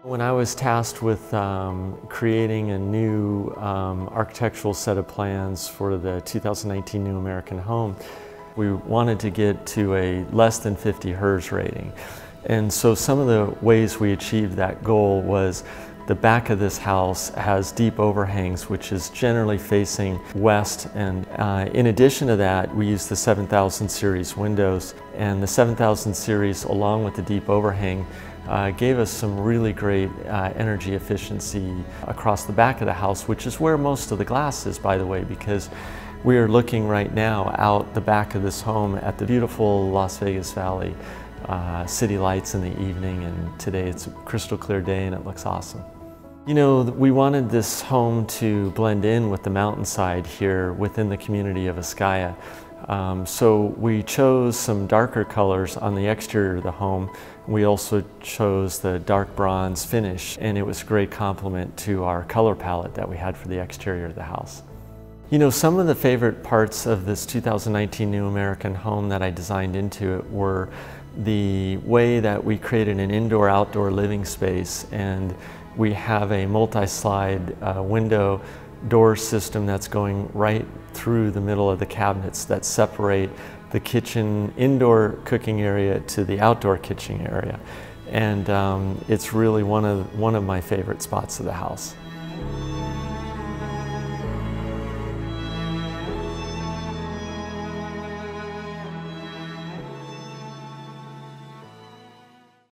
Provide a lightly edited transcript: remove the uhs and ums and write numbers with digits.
When I was tasked with creating a new architectural set of plans for the 2019 New American Home, we wanted to get to a less than 50 HERS rating. And so some of the ways we achieved that goal was the back of this house has deep overhangs, which is generally facing west. And in addition to that, we use the 7000 series windows. And the 7000 series, along with the deep overhang, gave us some really great energy efficiency across the back of the house, which is where most of the glass is, by the way, because we are looking right now out the back of this home at the beautiful Las Vegas Valley city lights in the evening, and today it's a crystal clear day and it looks awesome. You know, we wanted this home to blend in with the mountainside here within the community of Iskaya. So we chose some darker colors on the exterior of the home. We also chose the dark bronze finish, and it was a great complement to our color palette that we had for the exterior of the house. You know, some of the favorite parts of this 2019 New American Home that I designed into it were the way that we created an indoor-outdoor living space, and we have a multi-slide window door system that's going right through the middle of the cabinets that separate the kitchen indoor cooking area to the outdoor kitchen area. And it's really one of my favorite spots of the house.